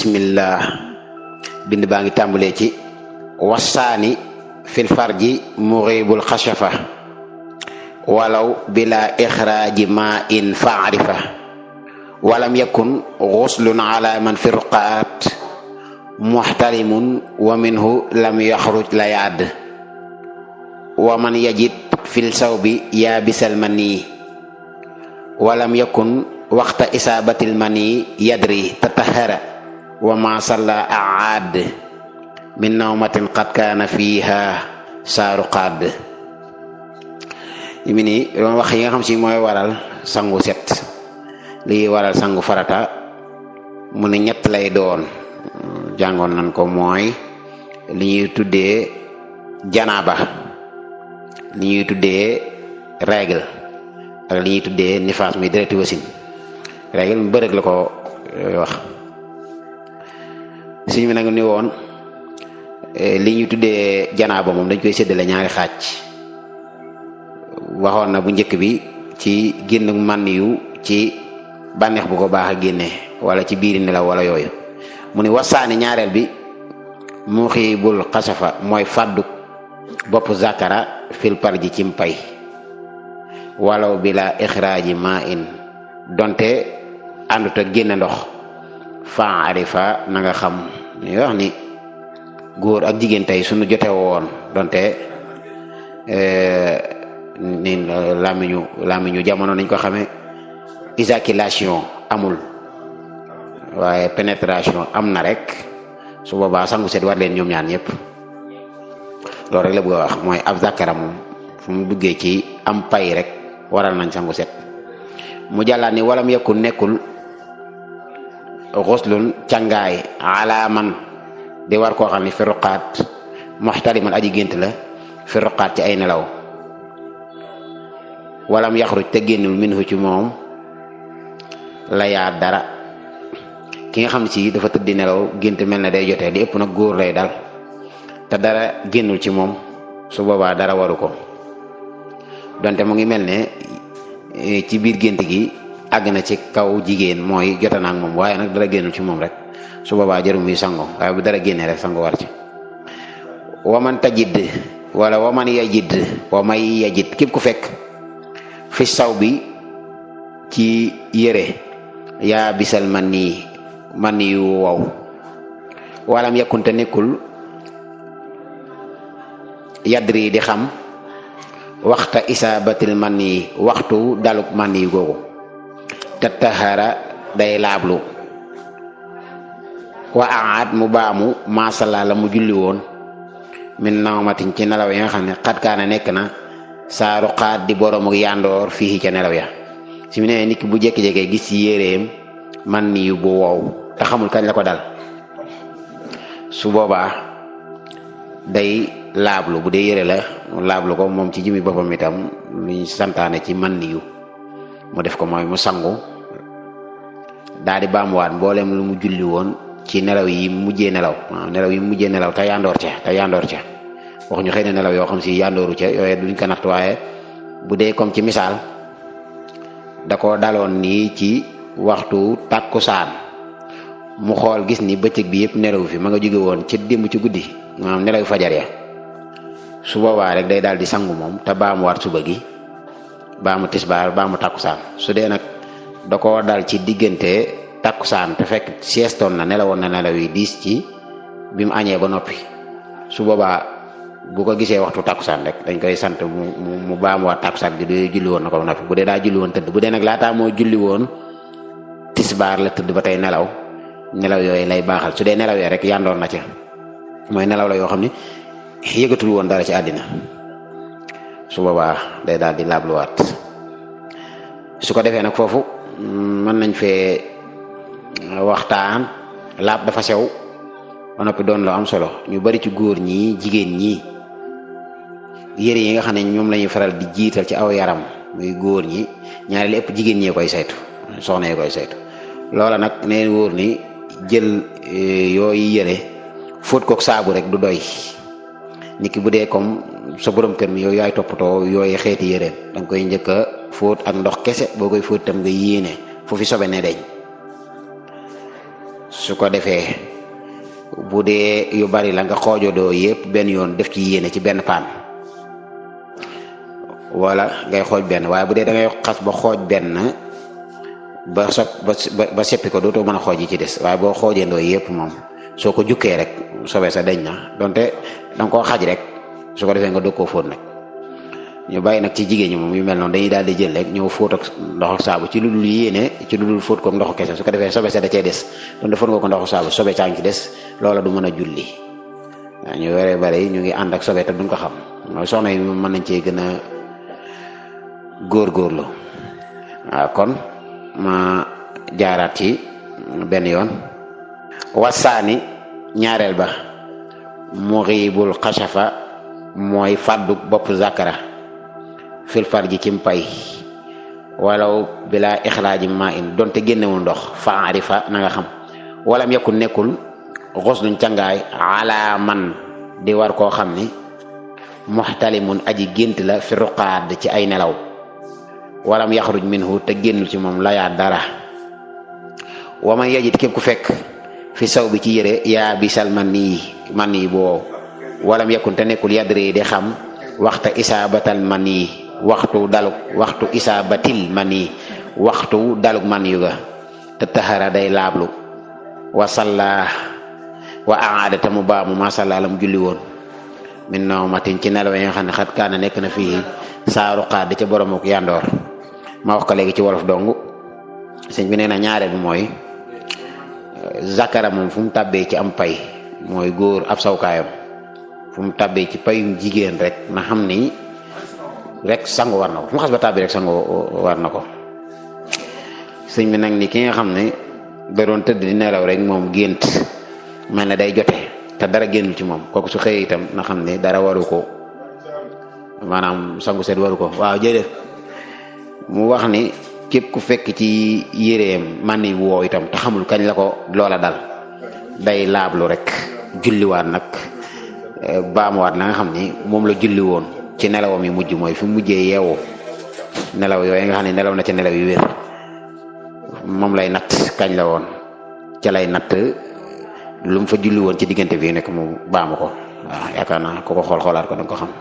bismillah. bind baa ngi tàmbalee ci wasaani fil farji mughibul xashafa walaw bila ixraaji ma in faarifa walam yakun xuslun ala man fi ruqaat muxtalimun wa minhu lam yaxruj layaad wa man yajid fil sawbi yaabisal mani walam yakun waxta isaabatil mani yadri tatahara wa ma salla aad min nawmatin qad kaana fiha saaru qaad yi mi ni doon wax yi nga xam si mooy waral sangu set lii waral sangu farata mu ne ñett lay doon jàngoon nañ ko mooy li ñuy tuddee janaaba li ñuy tuddee règle ak li ñuy tuddee nifaas mi dereti wasin règle mu bërëg la ko wax suñu mi nag ni woon li ñuy tuddee janaaba moom dañ koy séddale ñaari xaaj waxoon na bu njëkk bi ci génn man yu ci bànneex bu ko baax a génne wala ci biiri nelaw wala yooyu mu ni wasaani ñaareel bi mu xiibul xasafa mooy fàddu bopp zakara fil parji ci mpay walaw bi la ixraaji ma in donte àndut ak génne ndox fa arifa na nga xam ni wax ni góor ak jigéen tey suñu jote woon donte ni làmmiñu jamono nañ ko xamee éjaculation amul waaye pénétration am na rek su boobaa sangu set war leen ñoom ñaan ñëpp loolu rek la bëgg a wax mooy ab zakara moom fu mu duggee ci am pay rek waral nañ sangu set mu jàllaat ni walam yakun nekkul xuslun càngaay ala man di war koo xam ne fi ruqaat muxtaliman aji gént la fi ruqaat ci ay nelaw walam yaxruj te génnul minhu ci moom la yaa dara ki nga xam ne si dafa tëddi nelaw gént mel ne day jotee li ëpp nag góor lay dal te dara génnul ci moom su boobaa dara waru ko donte mu ngi mel ne ci biir gént gi àgg na ci kaw jigéen mooy jota naag moom waaye nag dara génnul ci moom rek su boobaa jërum muy sango waaye bu dara génnee rek sango war ci waman tajid wala waman yajid wa may yajid képp ku fekk fi saw bi ci yére yaa bisal man yu wow walam yakkunte nekkul yadri di xam waxta isaabatil man yi waxtu daluk man yi googu te taxara day laablu wa aad mu baamu masala la mu julli woon min nawmatin ci nelaw ya nga xam ne xat kaana nekk na saaru xaat di borom ak yandoor fii ca nelaw ya si mu ne nit ki bu jékki-jékkee gis ci yéreem man yu bu wow te xamul kañ la ko dal su boobaa day laablu bu dee yére la laablu ko moom ci jëmi boppam itam luñ santaane ci man yu mu def ko mooy mu sangu daal di baamuwaat mboolem lu mu julli woon ci nelaw yi mujjee nelaw waaw nelaw yi mujjee nelaw te yandoor ca waxuñu xëy na nelaw yoo xam si yandooru ca yooye duñ ko natt waaye bu dee comme ci misaal da ko daloon nii ci waxtu tàkkusaan mu xool gis ni bëccëg bi yëpp nelaw fi ma nga jóge woon ci démb ci guddi maanaam nelaw fajar ya su boobaa rek day daal di sangu moom te baamuwaat suba gi baamu tisbaar baamu tàkkusaan su dee nag da ko dal ci diggante tàkkusaan te fekk siestoon na nelawoon na nelaw yi diis ci bi mu añee ba noppi su boobaa bu ko gisee waxtu tàkkusaan rek dañ koy sant mu baamuwaat tàkkusaan gi du julli woon na ko ba noppi bu dee daa julli woon tëdd bu dee nag laataa moo julli woon tisbaar la tëdd ba tey nelaw yooyu lay baaxal su dee nelaw yee rek yandoon na ca mooy nelaw la yoo xam ne yëgatul woon dara ci àddina su boobaa day daal di laabluwaat su ko defee nag foofu mën nañ fee waxtaan laab dafa sew ba noppi doon loo am solo ñu bari ci góor ñi jigéen ñi yére yi nga xam ne ñoom la ñuy faral di jiital ci aw yaram muy góor ñi ñaari lépp jigéen ñee koy saytu soxna yi koy saytu loola nag neen wóor ni jël yooyu yére fóot kook saabu rek du doy nit ki bu dee comme sa borom kër mi yooyu yaay toppatoo yooyu xeeti yére danga koy njëkk a fóot ak ndox kese boo koy fóot tam nga yéene fu fi sobe ne deñ su ko defee bu dee yu bari la nga xoojodoo yëpp benn yoon def ci yéene ci benn paan wala ngay xooj benn, waaye bu dee da ngay xas ba xooj benn ba seppi ko dootoo mën a xooj yi ci des, waaye boo xoojandoo yëpp moom soo ko jukkee rek sobee sa deñ na donte da nga koo xaj rek su ko defee nga doog koo fóot nag. ñu bàyyi nag ci jigéen ñi moom yu mel noonu dañuy daal di jël rek ñëw fóot ak ndoxu saabu ci lu dul yéene, ci lu dul fóot ko ndoxu kese, su ko defee sobe sa da cee des donte fóot nga ko ndoxu saabu sobe caa ngi ci des, loola du mën a julli. waaw ñu wéree bari ñu ngi ànd ak sobe te duñ ko xam, mooy soxna yi moom mën nañ cee gën a góorgóorlu. waaw kon ma jaaraat ci benn yoon. wasaani ñaareel ba mughibul xashafa mooy fàddu bopp zakara fil farji ci mpay walaw bila ixraaji ma in donte génnewul ndox fa arifa na nga xam walam yakun nekkul xusnuñ cangaay ala man di war koo xam ni muxtalimun aji gént la fi ruqaad ci ay nelaw walam yaxruj minhu te génnul ci moom layaa dara waman yajid képp ku fekk fi saw bi ci yére yaa bisal man nii boo walam yakun te nekkul yadri di xam waxta isaabatal man yi waxtu isaabatil man yi waxtu daluk man yu ga te taxara day laablu wa salla wa aada te mu baamu masalla lam julli woon min nawmatin ci nelaw yi nga xam ne xat kaana nekk na fii saaru xaat di ca boromuk yandoor. ma wax ko léegi ci wolof dong sëñ bi nee na ñaareel bi mooy zakara moom fu mu tàbbee ci am pay mooy góor ab sawkaayam fu mu tàbbee ci payum jigéen rek na xam ni rek sangu war na ko fu mu xas ba tàbbi rek sangu war na ko. sëñ bi nag ni ki nga xam ne da doon tëdd di nelaw rek moom gént mel ne day jote te dara génnul ci moom kooku su xëyee itam na xam ne dara waru ko, maanaam sangu seet waru ko. waaw jërëjëf mu wax ni képp ku fekk ci yéreem man ni woo itam te xamul kañ la ko loola dal day laablu rek julliwaat nag baamuwaat la nga xam ni moom la julli woon ci nelawam yi mujj, mooy fi mujjee yeewu nelaw yooyu nga xam ne nelaw na ci nelaw yu wér moom lay natt kañ la woon ca lay natt lu mu fa julli woon ci diggante bi nekk mu baamu ko. waaw yaakaar naa ko xoolaat ko danga ko xam.